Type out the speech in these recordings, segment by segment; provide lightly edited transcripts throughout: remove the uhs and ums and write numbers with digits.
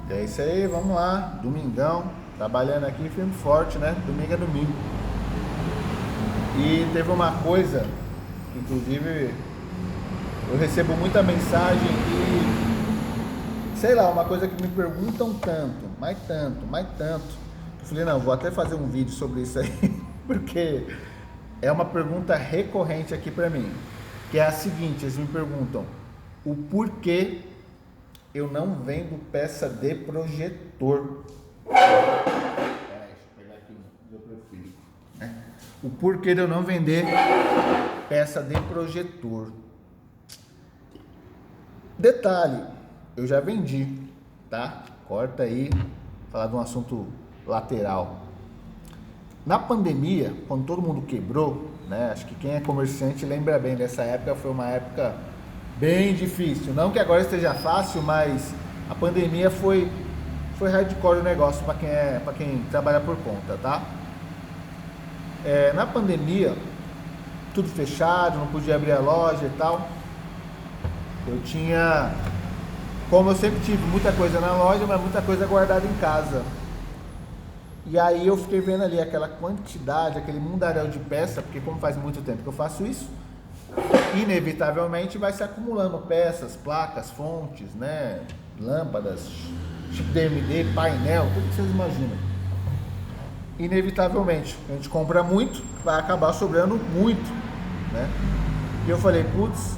E é isso aí, vamos lá. Domingão, trabalhando aqui, firme e forte, né? Domingo é domingo. E teve uma coisa, que inclusive eu recebo muita mensagem e, sei lá, uma coisa que me perguntam tanto, mais tanto, mais tanto. Eu falei, não, vou até fazer um vídeo sobre isso aí, porque é uma pergunta recorrente aqui pra mim, que é a seguinte, eles me perguntam, o porquê eu não vendo peça de projetor. Deixa eu pegar aqui o meu perfil, né? O porquê de eu não vender peça de projetor. Detalhe, eu já vendi, tá? Corta aí, falar de um assunto lateral. Na pandemia, quando todo mundo quebrou, né? Acho que quem é comerciante lembra bem dessa época, foi uma época bem difícil. Não que agora esteja fácil, mas a pandemia foi hardcore o negócio para quem trabalha por conta, tá? Na pandemia, tudo fechado, não podia abrir a loja e tal. Eu tinha, como eu sempre tive muita coisa na loja, mas muita coisa guardada em casa. E aí eu fiquei vendo ali aquela quantidade, aquele mundaréu de peça, porque como faz muito tempo que eu faço isso, inevitavelmente vai se acumulando peças, placas, fontes, né, lâmpadas, chip DMD, painel, tudo que vocês imaginam. Inevitavelmente, a gente compra muito, vai acabar sobrando muito, né? E eu falei, putz,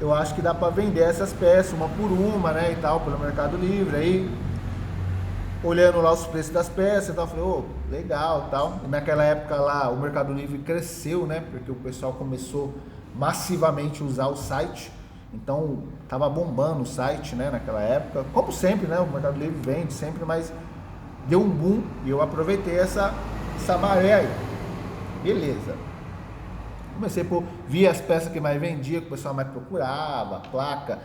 eu acho que dá para vender essas peças uma por uma, né, e tal, pelo Mercado Livre. Aí, olhando lá os preços das peças e tal, eu falei, ô, legal, tal. E naquela época lá, o Mercado Livre cresceu, né, porque o pessoal começou massivamente a usar o site. Então, tava bombando o site, né, naquela época. Como sempre, né, o Mercado Livre vende sempre, mas deu um boom e eu aproveitei essa maré aí. Beleza. Comecei por vi as peças que mais vendia, que o pessoal mais procurava, placa,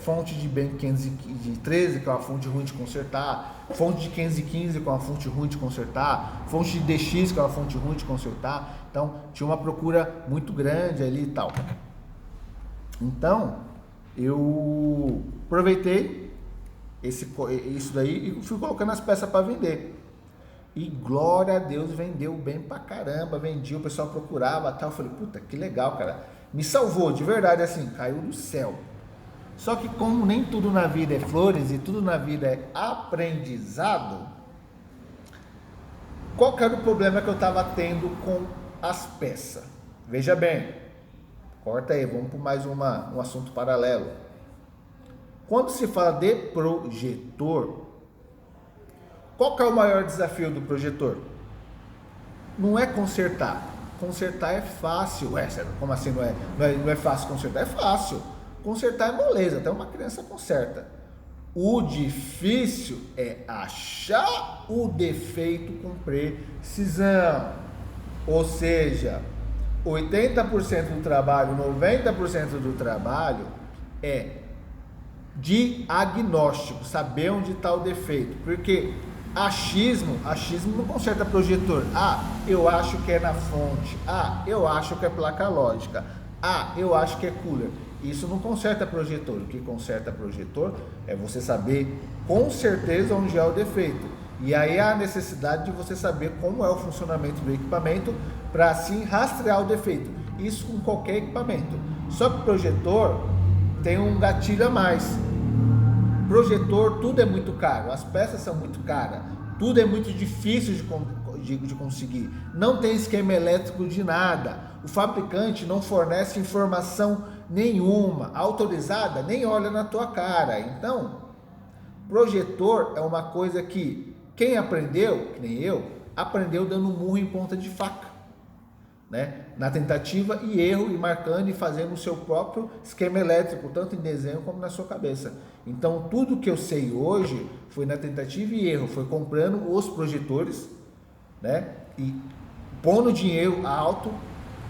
fonte de BEM 513, que é uma fonte ruim de consertar, fonte de 515, que é uma fonte ruim de consertar, fonte de DX, que é uma fonte ruim de consertar. Então, tinha uma procura muito grande ali e tal. Então, eu aproveitei isso daí e fui colocando as peças para vender. E glória a Deus, vendeu bem pra caramba, vendia, o pessoal procurava, tal. Eu falei, puta, que legal, cara. Me salvou, de verdade, assim, caiu do céu. Só que como nem tudo na vida é flores e tudo na vida é aprendizado, qual que era o problema que eu tava tendo com as peças? Veja bem, corta aí, vamos para mais um assunto paralelo. Quando se fala de projetor, qual que é o maior desafio do projetor? Não é consertar. Consertar é fácil. Ué, como assim não é fácil consertar? É fácil. Consertar é moleza, até uma criança conserta. O difícil é achar o defeito com precisão. Ou seja, 80% do trabalho, 90% do trabalho é diagnóstico, saber onde está o defeito. Porque achismo não conserta projetor. Ah, eu acho que é na fonte. Ah, eu acho que é placa lógica. Ah, eu acho que é cooler. Isso não conserta projetor. O que conserta projetor é você saber com certeza onde é o defeito. E aí há a necessidade de você saber como é o funcionamento do equipamento para assim rastrear o defeito. Isso com qualquer equipamento. Só que o projetor tem um gatilho a mais. Projetor, tudo é muito caro, as peças são muito caras, tudo é muito difícil de conseguir, não tem esquema elétrico de nada, o fabricante não fornece informação nenhuma, autorizada, nem olha na tua cara. Então, projetor é uma coisa que quem aprendeu, que nem eu, aprendeu dando murro em ponta de faca, né? Na tentativa e erro, e marcando e fazendo o seu próprio esquema elétrico, tanto em desenho como na sua cabeça. Então, tudo que eu sei hoje foi na tentativa e erro, foi comprando os projetores, né? E pondo dinheiro alto,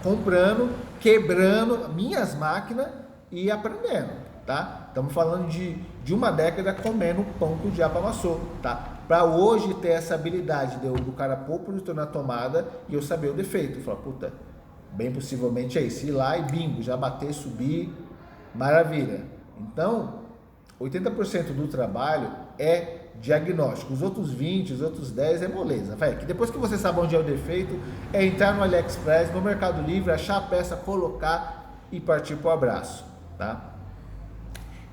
comprando, quebrando minhas máquinas e aprendendo, tá? Estamos falando de uma década comendo pão que o diabo amassou, tá? Para hoje ter essa habilidade do cara pôr o projetor na tomada e eu saber o defeito. Eu falo, puta, bem possivelmente é isso. Ir lá e bingo, já bater, subir, maravilha. Então, 80% do trabalho é diagnóstico. Os outros 20, os outros 10 é moleza. Véio, que depois que você sabe onde é o defeito, é entrar no AliExpress, no Mercado Livre, achar a peça, colocar e partir para o abraço. Tá?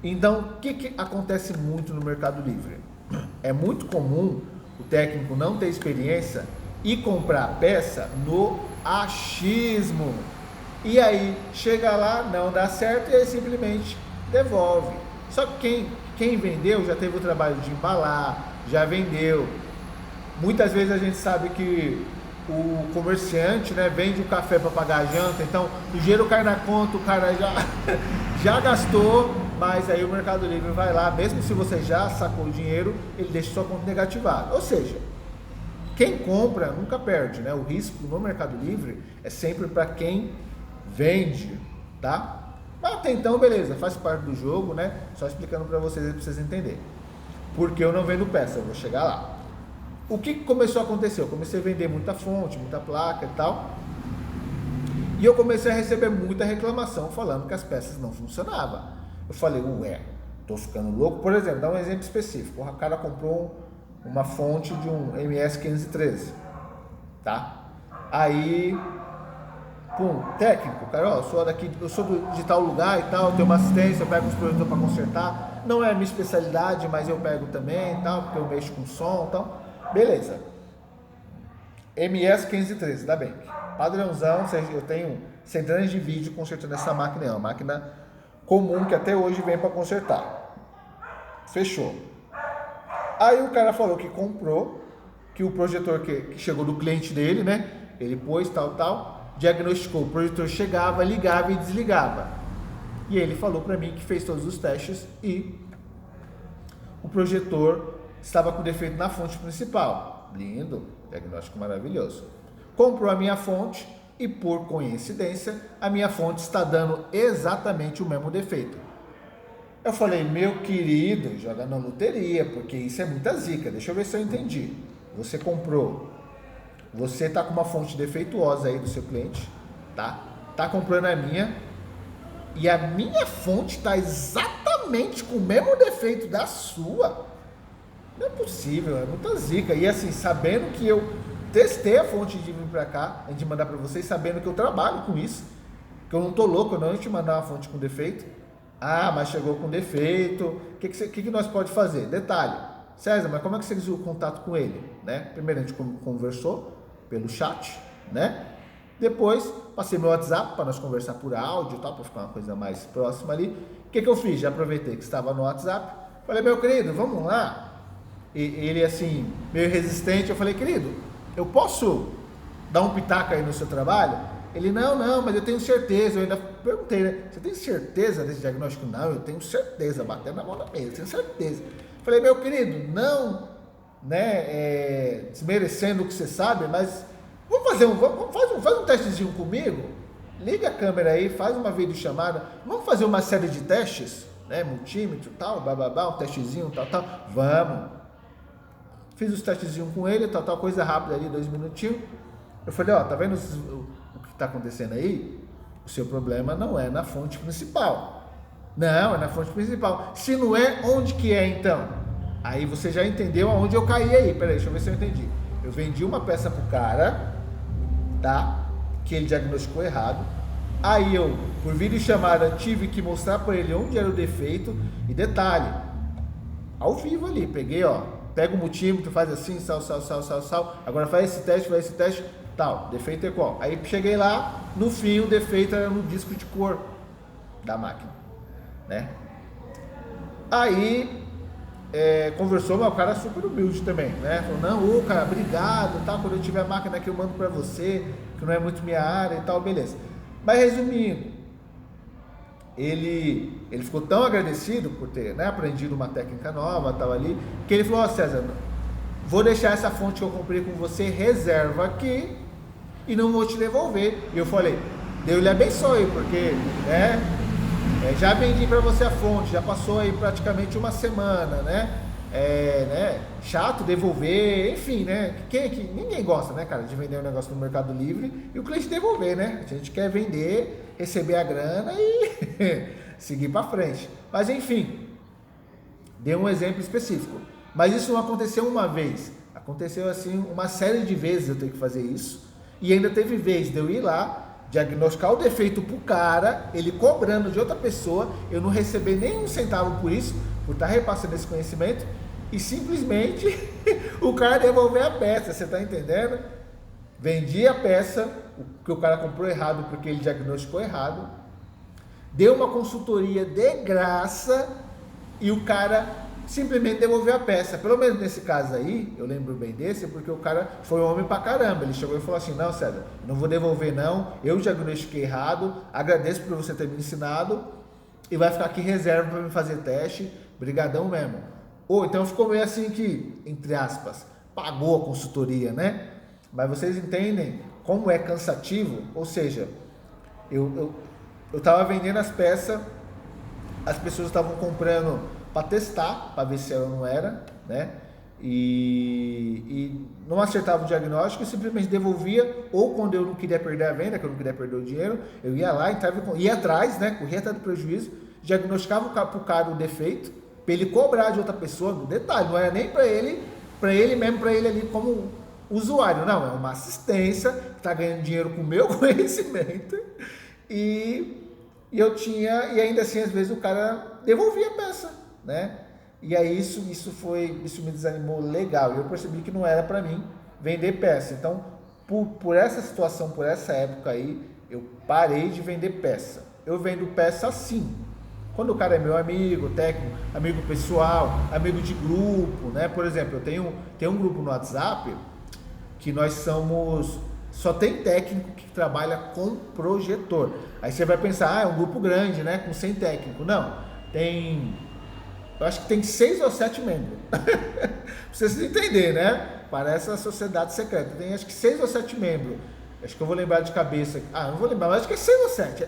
Então, o que acontece muito no Mercado Livre? É muito comum o técnico não ter experiência e comprar a peça no achismo. E aí, chega lá, não dá certo e aí simplesmente devolve. Só que quem vendeu já teve o trabalho de embalar, já vendeu. Muitas vezes a gente sabe que o comerciante, né, vende o café para pagar a janta, então o dinheiro cai na conta, o cara já gastou, mas aí o Mercado Livre vai lá, mesmo se você já sacou o dinheiro, ele deixa sua conta negativada. Ou seja, quem compra nunca perde, né? O risco no Mercado Livre é sempre para quem vende, tá? Mas até então, beleza, faz parte do jogo, né? Só explicando para vocês aí, para vocês entenderem. Porque eu não vendo peça, eu vou chegar lá. O que começou a acontecer? Eu comecei a vender muita fonte, muita placa e tal. E eu comecei a receber muita reclamação falando que as peças não funcionavam. Eu falei, ué, tô ficando louco. Por exemplo, dá um exemplo específico. O cara comprou uma fonte de um MS513, tá? Aí, pum, técnico, cara, ó, eu sou de tal lugar e tal, tenho uma assistência, eu pego os produtos para consertar. Não é a minha especialidade, mas eu pego também e tal, porque eu mexo com som e tal. Beleza. MS513 da Bank. Padrãozão, eu tenho centenas de vídeos consertando essa máquina, é uma máquina comum que até hoje vem para consertar. Fechou. Aí o cara falou que comprou, que o projetor que chegou do cliente dele, né? Ele pôs tal, diagnosticou, o projetor chegava, ligava e desligava. E ele falou para mim que fez todos os testes e o projetor estava com defeito na fonte principal. Lindo, diagnóstico maravilhoso. Comprou a minha fonte e, por coincidência, a minha fonte está dando exatamente o mesmo defeito. Eu falei, meu querido, joga na loteria, porque isso é muita zica. Deixa eu ver se eu entendi. Você comprou, você está com uma fonte defeituosa aí do seu cliente, tá? Tá comprando a minha e a minha fonte está exatamente com o mesmo defeito da sua. Não é possível, é muita zica. E assim, sabendo que eu testei a fonte de vir pra cá, de mandar pra vocês, sabendo que eu trabalho com isso, que eu não tô louco, eu não te mandar uma fonte com defeito. Ah, mas chegou com defeito, o que nós pode fazer? Detalhe, César, mas como é que você fez o contato com ele? Né? Primeiro a gente conversou pelo chat, né? Depois passei meu WhatsApp para nós conversar por áudio e tal, para ficar uma coisa mais próxima ali. O que eu fiz? Já aproveitei que estava no WhatsApp, falei, meu querido, vamos lá. E ele assim, meio resistente, eu falei, querido, eu posso dar um pitaco aí no seu trabalho? Ele, não, mas eu tenho certeza. Eu ainda perguntei, né? Você tem certeza desse diagnóstico? Não, eu tenho certeza, batendo na mão na mesa, eu tenho certeza. Falei, meu querido, não, né, desmerecendo o que você sabe, mas faz um testezinho comigo, liga a câmera aí, faz uma videochamada, vamos fazer uma série de testes, né, multímetro, tal, bababá, um testezinho, tal, vamos. Fiz os testezinhos com ele, tal, coisa rápida ali, 2 minutinhos. Eu falei, ó, tá vendo o que tá acontecendo aí? O seu problema não é na fonte principal. Não, é na fonte principal. Se não é, onde que é então? Aí você já entendeu aonde eu caí aí. Peraí, deixa eu ver se eu entendi. Eu vendi uma peça pro cara, tá? Que ele diagnosticou errado. Aí eu, por videochamada, tive que mostrar para ele onde era o defeito. E detalhe, ao vivo ali, peguei, ó, pega o multímetro, faz assim, sal, agora faz esse teste, tal, defeito é qual? Aí cheguei lá, no fim o defeito era no disco de cor da máquina, né? Aí, conversou, mas o cara é super humilde também, né? Falou, não, cara, obrigado, tal, quando eu tiver a máquina aqui eu mando pra você, que não é muito minha área e tal, beleza. Mas resumindo, ele ficou tão agradecido por ter, né, aprendido uma técnica nova, tal ali, que ele falou, ó, César, vou deixar essa fonte que eu comprei com você, reserva aqui e não vou te devolver. E eu falei, Deus lhe abençoe, porque, né, já vendi para você a fonte, já passou aí praticamente uma semana, né, né, chato devolver, enfim, né, ninguém gosta, né, cara, de vender um negócio no Mercado Livre e o cliente devolver, né, a gente quer vender, receber a grana e seguir para frente. Mas enfim, Dei um exemplo específico. Mas isso não aconteceu uma vez. Aconteceu assim uma série de vezes eu tenho que fazer isso. E ainda teve vez de eu ir lá, diagnosticar o defeito pro cara, ele cobrando de outra pessoa, eu não receber nem um centavo por isso, por estar repassando esse conhecimento, e simplesmente o cara devolver a peça, você tá entendendo? Vendi a peça, que o cara comprou errado porque ele diagnosticou errado, deu uma consultoria de graça e o cara simplesmente devolveu a peça. Pelo menos nesse caso aí, eu lembro bem desse, porque o cara foi homem pra caramba. Ele chegou e falou assim: não, César, não vou devolver não, eu diagnostiquei errado, agradeço por você ter me ensinado e vai ficar aqui reserva para me fazer teste, brigadão mesmo. Ou então ficou meio assim que, entre aspas, pagou a consultoria, né? Mas vocês entendem como é cansativo? Ou seja, eu estava vendendo as peças, as pessoas estavam comprando para testar, para ver se era ou não era, né? E não acertava o diagnóstico e simplesmente devolvia, ou quando eu não queria perder a venda, que eu não queria perder o dinheiro, eu ia lá, ia atrás, né? Corria atrás do prejuízo, diagnosticava para o cara o defeito, para ele cobrar de outra pessoa, no detalhe, não era nem para ele mesmo, para ele ali como usuário, não, é uma assistência que está ganhando dinheiro com o meu conhecimento e eu tinha, e ainda assim às vezes o cara devolvia a peça, né? E aí isso me desanimou legal, e eu percebi que não era para mim vender peça. Então, por essa situação, por essa época aí, eu parei de vender peça. Eu vendo peça sim, quando o cara é meu amigo, técnico, amigo pessoal, amigo de grupo, né? Por exemplo, eu tenho um grupo no WhatsApp que nós somos, só tem técnico que trabalha com projetor. Aí você vai pensar, é um grupo grande, né, com 100 técnicos. Não, eu acho que tem 6 ou 7 membros. Pra vocês entenderem, né? Parece uma sociedade secreta. Tem acho que 6 ou 7 membros. Acho que eu vou lembrar de cabeça. Não vou lembrar, mas acho que é 6 ou 7.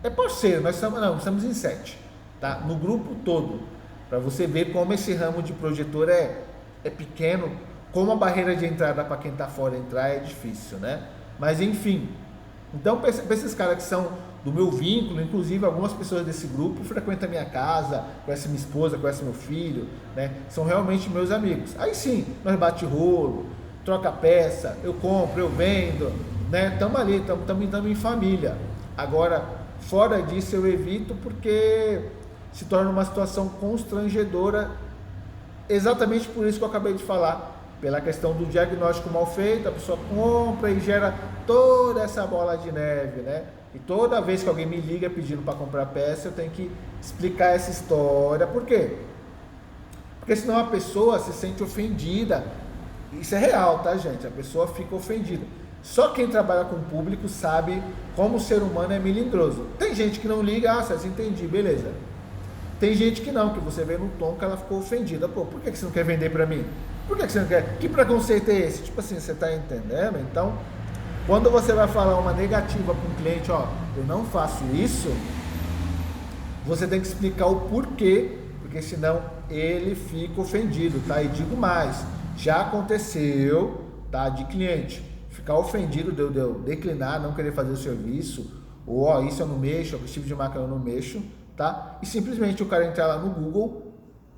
É parceiro, nós estamos em 7. Tá? No grupo todo. Para você ver como esse ramo de projetor é pequeno. Como a barreira de entrada para quem está fora entrar é difícil, né? Mas enfim, então para esses caras que são do meu vínculo, inclusive algumas pessoas desse grupo frequentam a minha casa, conhecem minha esposa, conhecem meu filho, né? São realmente meus amigos. Aí sim, nós bate rolo, troca peça, eu compro, eu vendo, né? Estamos ali, estamos em família. Agora, fora disso eu evito porque se torna uma situação constrangedora, exatamente por isso que eu acabei de falar. Pela questão do diagnóstico mal feito, a pessoa compra e gera toda essa bola de neve, né? E toda vez que alguém me liga pedindo para comprar peça, eu tenho que explicar essa história. Por quê? Porque senão a pessoa se sente ofendida. Isso é real, tá, gente? A pessoa fica ofendida. Só quem trabalha com o público sabe como o ser humano é melindroso. Tem gente que não liga, César, entendi, beleza. Tem gente que não, que você vê no tom que ela ficou ofendida. Pô, por que você não quer vender para mim? Por que você não quer? Que preconceito é esse? Tipo assim, você está entendendo? Então, quando você vai falar uma negativa para um cliente, ó, eu não faço isso, você tem que explicar o porquê, porque senão ele fica ofendido, tá? E digo mais, já aconteceu, tá? De cliente ficar ofendido de eu declinar, não querer fazer o serviço, ou ó, isso eu não mexo, esse tipo de máquina eu não mexo, tá? E simplesmente o cara entrar lá no Google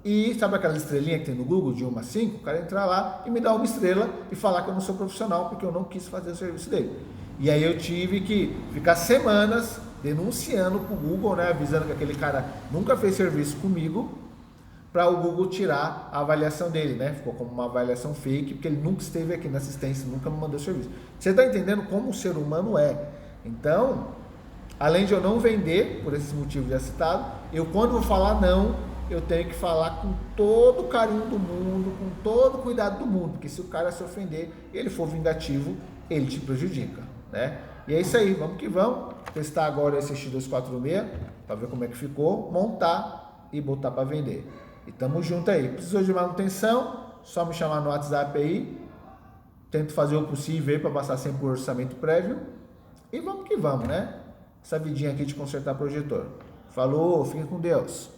e sabe aquela estrelinha que tem no Google de 1 a 5? O cara entrar lá e me dar uma estrela e falar que eu não sou profissional porque eu não quis fazer o serviço dele. E aí eu tive que ficar semanas denunciando pro Google, né, avisando que aquele cara nunca fez serviço comigo, para o Google tirar a avaliação dele, né? Ficou como uma avaliação fake, porque ele nunca esteve aqui na assistência, nunca me mandou serviço. Você está entendendo como o ser humano é? Então, além de eu não vender, por esses motivos já citados, eu quando vou falar não, eu tenho que falar com todo o carinho do mundo, com todo o cuidado do mundo, porque se o cara se ofender, ele for vingativo, ele te prejudica, né? E é isso aí, vamos que vamos, testar agora esse X246, para ver como é que ficou, montar e botar para vender. E tamo junto aí. Precisou de manutenção, só me chamar no WhatsApp aí, tento fazer o possível aí para passar sempre por orçamento prévio, e vamos que vamos, né? Essa vidinha aqui de consertar projetor. Falou, fica com Deus.